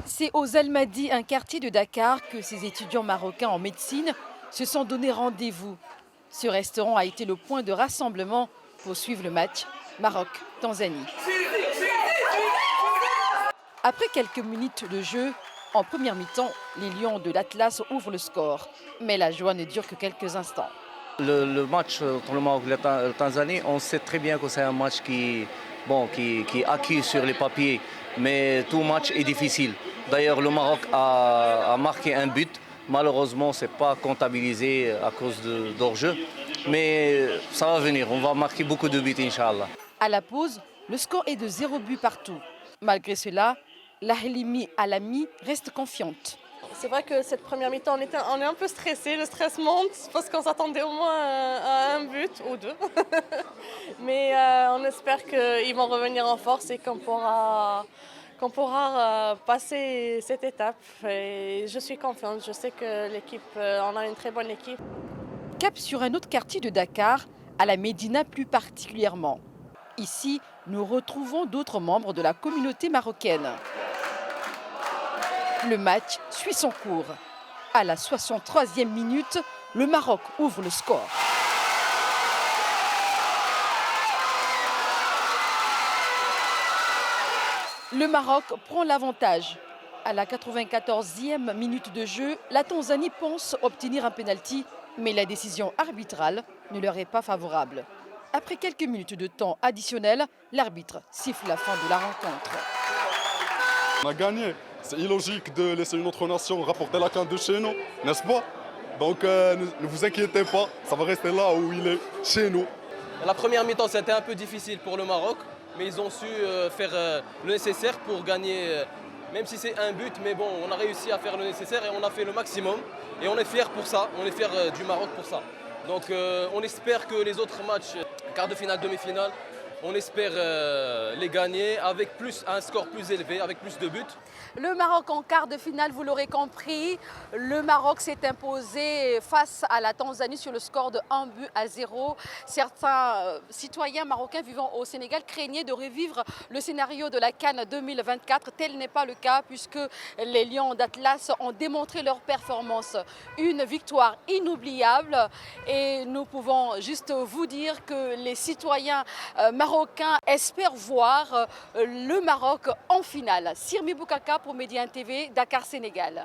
C'est aux Almadies, un quartier de Dakar, que ces étudiants marocains en médecine se sont donné rendez-vous. Ce restaurant a été le point de rassemblement pour suivre le match Maroc-Tanzanie. Après quelques minutes de jeu, en première mi-temps, les Lions de l'Atlas ouvrent le score. Mais la joie ne dure que quelques instants. Le match contre le Maroc et la Tanzanie, on sait très bien que c'est un match qui est acquis sur les papiers, mais tout match est difficile. D'ailleurs, le Maroc a marqué un but. Malheureusement, ce n'est pas comptabilisé à cause d'hors-jeu. Mais ça va venir, on va marquer beaucoup de buts, Inch'Allah. À la pause, le score est de 0 but partout. Malgré cela, l'Ahlimi Alami reste confiante. C'est vrai que cette première mi-temps, on est un peu stressé, le stress monte parce qu'on s'attendait au moins à un but ou deux. Mais on espère qu'ils vont revenir en force et qu'on pourra passer cette étape. Et je suis confiante, je sais que l'équipe, on a une très bonne équipe. Cap sur un autre quartier de Dakar, à la Médina plus particulièrement. Ici, nous retrouvons d'autres membres de la communauté marocaine. Le match suit son cours. À la 63e minute, le Maroc ouvre le score. Le Maroc prend l'avantage. À la 94e minute de jeu, la Tanzanie pense obtenir un pénalty, mais la décision arbitrale ne leur est pas favorable. Après quelques minutes de temps additionnel, l'arbitre siffle la fin de la rencontre. On a gagné. C'est illogique de laisser une autre nation rapporter la CAN de chez nous, n'est-ce pas? Donc ne vous inquiétez pas, ça va rester là où il est, chez nous. La première mi-temps, c'était un peu difficile pour le Maroc, mais ils ont su faire le nécessaire pour gagner, même si c'est un but. Mais bon, on a réussi à faire le nécessaire et on a fait le maximum. Et on est fiers pour ça, on est fiers du Maroc pour ça. Donc on espère que les autres matchs, quart de finale, demi-finale, on espère les gagner avec un score plus élevé, avec plus de buts. Le Maroc en quart de finale, vous l'aurez compris, le Maroc s'est imposé face à la Tanzanie sur le score de 1-0. Certains citoyens marocains vivant au Sénégal craignaient de revivre le scénario de la CAN 2024. Tel n'est pas le cas puisque les Lions d'Atlas ont démontré leur performance. Une victoire inoubliable et nous pouvons juste vous dire que les citoyens marocains espèrent voir le Maroc en finale. Sirmi Boukaka pour Média TV, Dakar, Sénégal.